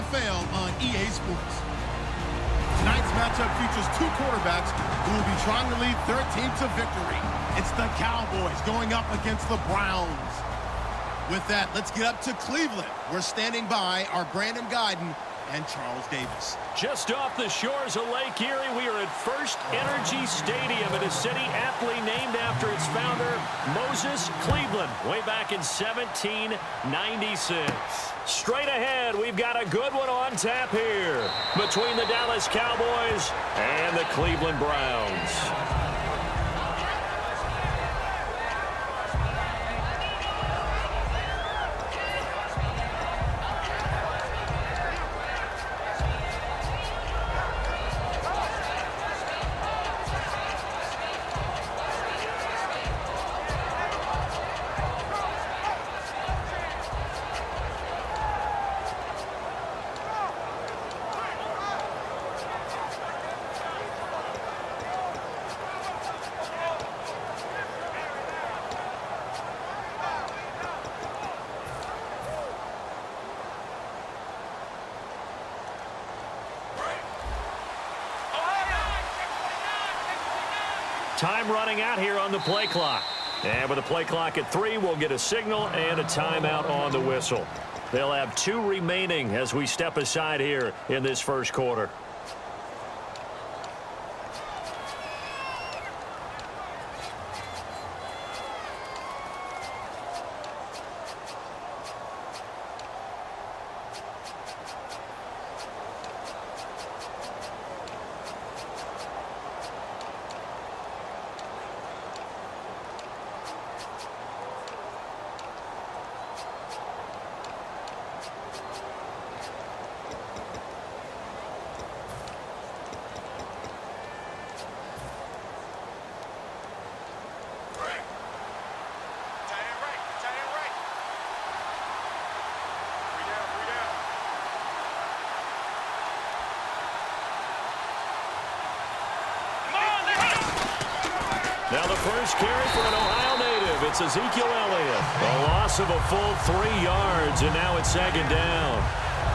NFL on EA Sports. Tonight's matchup features two quarterbacks who will be trying to lead their team to victory. It's the Cowboys going up against the Browns. With that, let's get up to Cleveland. We're standing by our Brandon Guyton and Charles Davis. Just off the shores of Lake Erie, we are at First Energy Stadium in a city aptly named after its founder, Moses Cleveland, way back in 1796. Straight ahead, we've got a good one on tap here between the Dallas Cowboys and the Cleveland Browns. Time running out here on the play clock. And with the play clock at 3, we'll get a signal and a timeout on the whistle. They'll have 2 remaining as we step aside here in this first quarter. Now the first carry for an Ohio native. It's Ezekiel Elliott. A loss of a full 3 yards, and now it's 2nd down.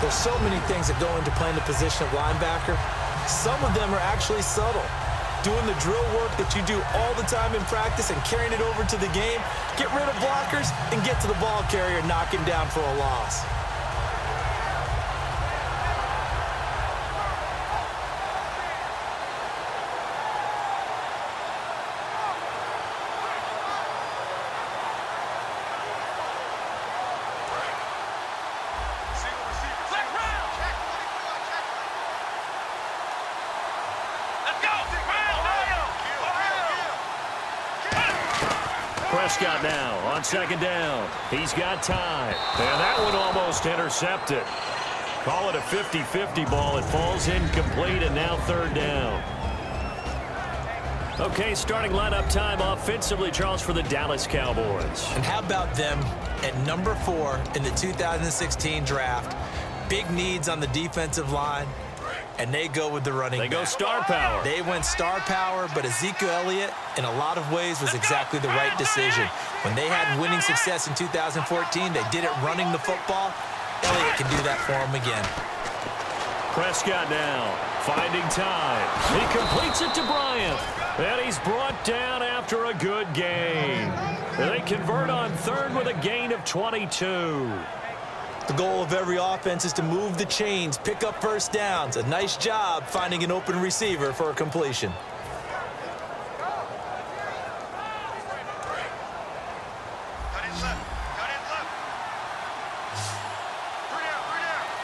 There's so many things that go into playing the position of linebacker. Some of them are actually subtle. Doing the drill work that you do all the time in practice and carrying it over to the game. Get rid of blockers and get to the ball carrier and knock him down for a loss. Prescott now on 2nd down. He's got time. And that one almost intercepted. Call it a 50-50 ball. It falls incomplete, and now 3rd down. Okay, starting lineup time offensively, Charles, for the Dallas Cowboys. And how about them at number 4 in the 2016 draft? Big needs on the defensive line. And they go with the running back. They go star power. They went star power, but Ezekiel Elliott, in a lot of ways, was exactly the right decision. When they had winning success in 2014, they did it running the football. Elliott can do that for them again. Prescott now finding time. He completes it to Bryant. And he's brought down after a good gain. They convert on 3rd with a gain of 22. The goal of every offense is to move the chains, pick up first downs. A nice job finding an open receiver for a completion.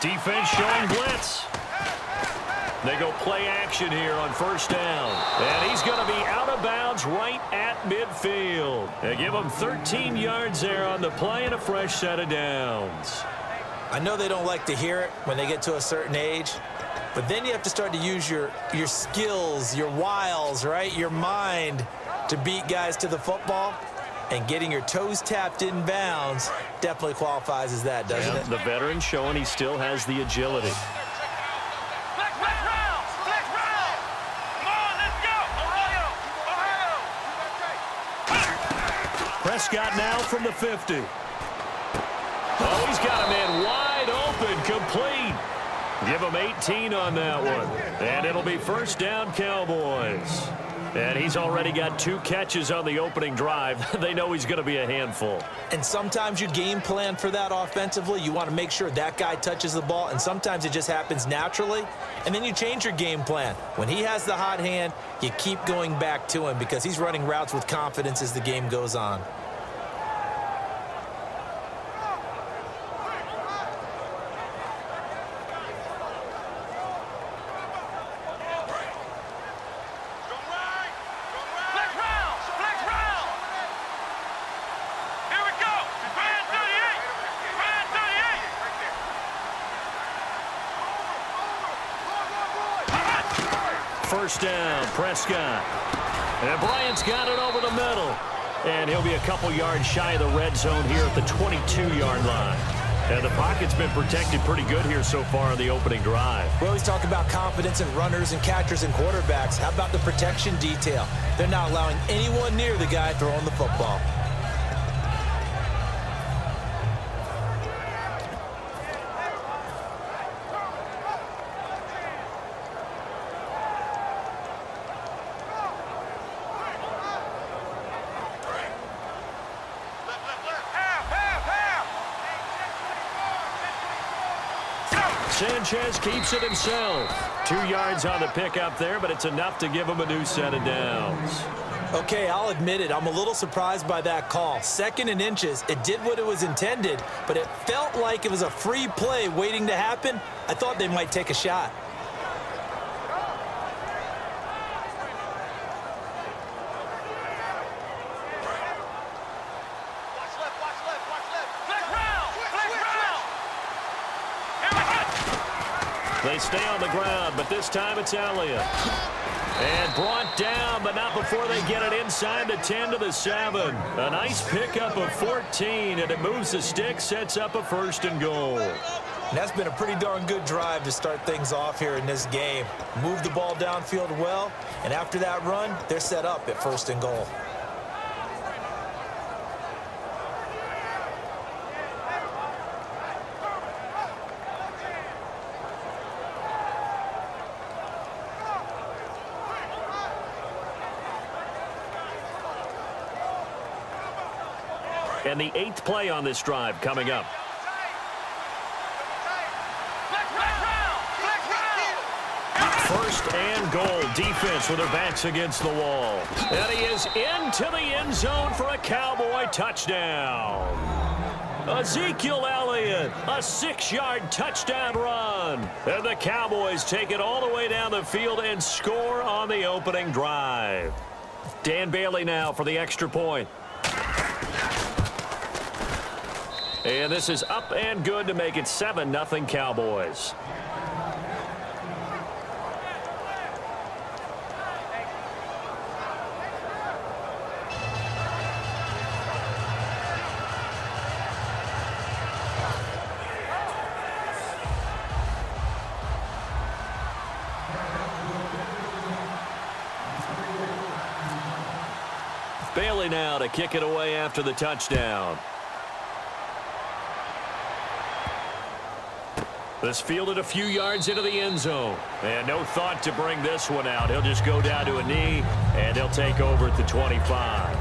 Defense showing blitz. They go play action here on 1st down. And he's going to be out of bounds right at midfield. They give him 13 yards there on the play and a fresh set of downs. I know they don't like to hear it when they get to a certain age, but then you have to start to use your skills, your wiles, right? Your mind to beat guys to the football. And getting your toes tapped in bounds definitely qualifies as that, doesn't it? The veteran showing he still has the agility. Prescott now from the 50. Oh, he's got a man wide open, complete. Give them 18 on that one. And it'll be first down, Cowboys. And he's already got 2 catches on the opening drive. They know he's going to be a handful. And sometimes you game plan for that offensively. You want to make sure that guy touches the ball, and sometimes it just happens naturally. And then you change your game plan. When he has the hot hand, you keep going back to him because he's running routes with confidence as the game goes on. First down, Prescott. And Bryant's got it over the middle. And he'll be a couple yards shy of the red zone here at the 22-yard line. And the pocket's been protected pretty good here so far on the opening drive. We always talk about confidence in runners and catchers and quarterbacks. How about the protection detail? They're not allowing anyone near the guy throwing the football. Sanchez keeps it himself. 2 yards on the pickup there, but it's enough to give him a new set of downs. Okay, I'll admit it. I'm a little surprised by that call. 2nd and inches. It did what it was intended, but it felt like it was a free play waiting to happen. I thought they might take a shot. They stay on the ground, but this time it's Elliott. And brought down, but not before they get it inside the 10 to the 7. A nice pickup of 14, and it moves the stick, sets up a 1st and goal. And that's been a pretty darn good drive to start things off here in this game. Move the ball downfield well, and after that run, they're set up at 1st and goal. And the 8th play on this drive coming up. First and goal. Defense with their backs against the wall. And he is into the end zone for a Cowboy touchdown. Ezekiel Elliott, a 6-yard touchdown run. And the Cowboys take it all the way down the field and score on the opening drive. Dan Bailey now for the extra point. And this is up and good to make it 7-0 Cowboys. Bailey now to kick it away after the touchdown. This fielded a few yards into the end zone. And no thought to bring this one out. He'll just go down to a knee, and he'll take over at the 25.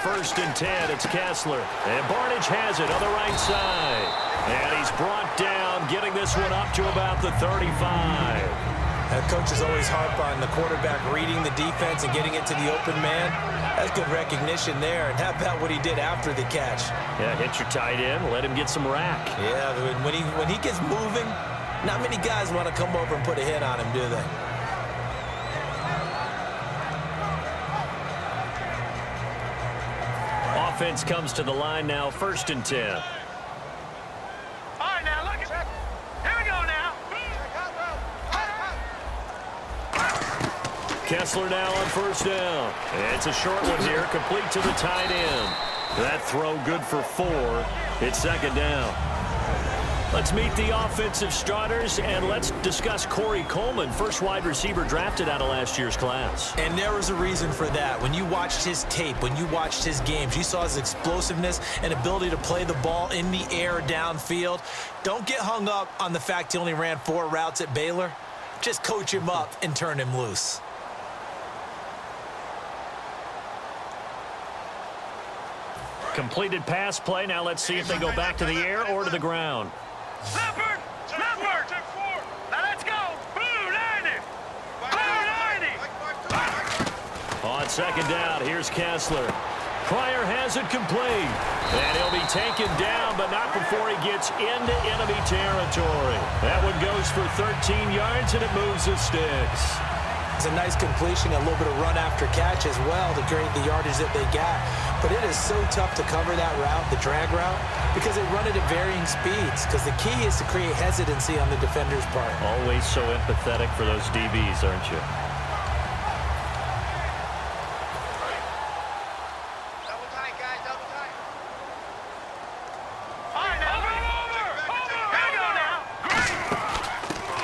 First and 10, it's Kessler. And Barnage has it on the right side. And he's brought down, getting this one up to about the 35. That coach is always harp on the quarterback reading the defense and getting it to the open man. That's good recognition there. And how about what he did after the catch? Yeah, hit your tight end, let him get some rack. Yeah, when he gets moving, not many guys want to come over and put a hit on him, do they? offense comes to the line now, 1st and 10. All right, now look at. Here we go now. Kessler now on 1st down. And it's a short one here, complete to the tight end. That throw good for 4. It's 2nd down. Let's meet the offensive starters, and let's discuss Corey Coleman, first wide receiver drafted out of last year's class. And there was a reason for that. When you watched his tape, when you watched his games, you saw his explosiveness and ability to play the ball in the air downfield. Don't get hung up on the fact he only ran 4 routes at Baylor. Just coach him up and turn him loose. Completed pass play. Now let's see if they go back to the air or to the ground. Leopard! Leopard! Now let's go! Blue 90! Blue 90! On 2nd down, here's Kessler. Pryor has it complete. And he'll be taken down, but not before he gets into enemy territory. That one goes for 13 yards, and it moves the sticks. It's a nice completion, a little bit of run after catch as well to create the yardage that they got. But it is so tough to cover that route, the drag route, because they run it at varying speeds. Because the key is to create hesitancy on the defender's part. Always so empathetic for those DBs, aren't you? Double tight, guys, double tight. All right, now, over! Here we go now.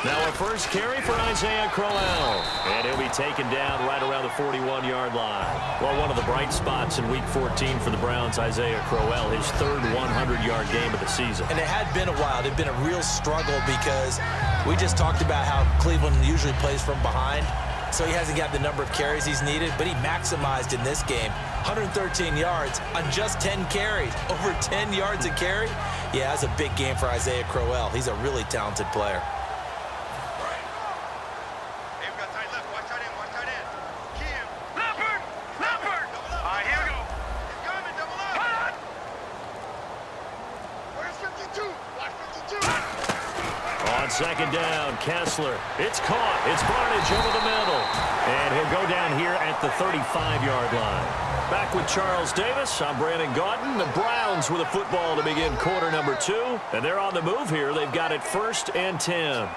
Now a first carry for Isaiah Crowell. And he'll be taken down right around the 41-yard line. Well, one of the bright spots in Week 14 for the Browns, Isaiah Crowell, his 3rd 100-yard game of the season. And it had been a while. It had been a real struggle because we just talked about how Cleveland usually plays from behind. So he hasn't got the number of carries he's needed, but he maximized in this game. 113 yards on just 10 carries. Over 10 yards a carry. Yeah, that's a big game for Isaiah Crowell. He's a really talented player. On 2nd down, Kessler. It's caught. It's Barnage over the middle. And he'll go down here at the 35-yard line. Back with Charles Davis. I'm Brandon Gaudin. The Browns with a football to begin quarter number 2. And they're on the move here. They've got it 1st and 10.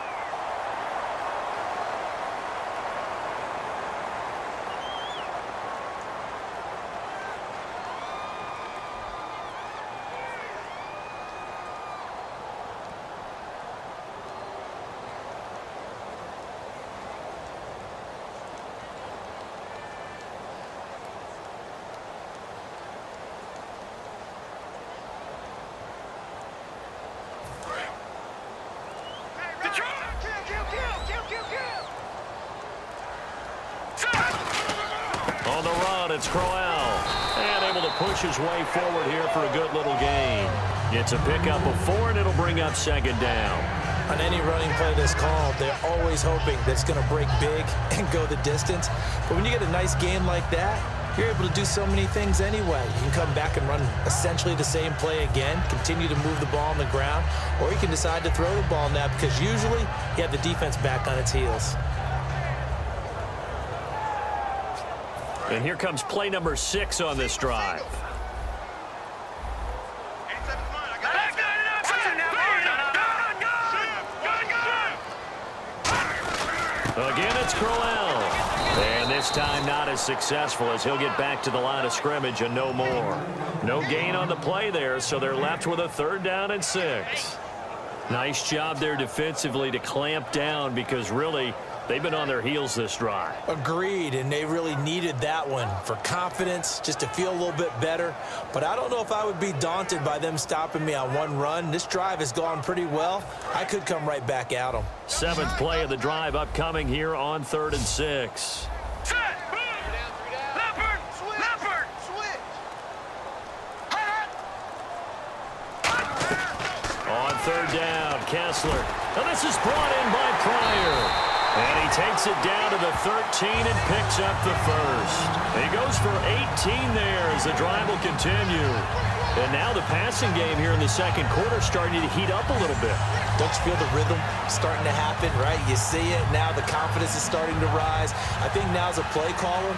On the run, it's Crowell. And able to push his way forward here for a good little gain. It's a pickup of 4, and it'll bring up 2nd down. On any running play that's called, they're always hoping that it's going to break big and go the distance. But when you get a nice game like that, you're able to do so many things anyway. You can come back and run essentially the same play again, continue to move the ball on the ground, or you can decide to throw the ball now because usually you have the defense back on its heels. And here comes play number 6 on this drive. Again, it's Crowell. And this time not as successful as he'll get back to the line of scrimmage and no more. No gain on the play there, so they're left with a 3rd down and 6. Nice job there defensively to clamp down because really they've been on their heels this drive. Agreed, and they really needed that one for confidence, just to feel a little bit better. But I don't know if I would be daunted by them stopping me on one run. This drive has gone pretty well. I could come right back at them. 7th play of the drive upcoming here on 3rd and 6. On 3rd down, Kessler. And this is brought in by Pryor. And he takes it down to the 13 and picks up the 1st. He goes for 18 there as the drive will continue. And now the passing game here in the 2nd quarter starting to heat up a little bit. Don't you feel the rhythm starting to happen, right? You see it. Now the confidence is starting to rise. I think now as a play caller,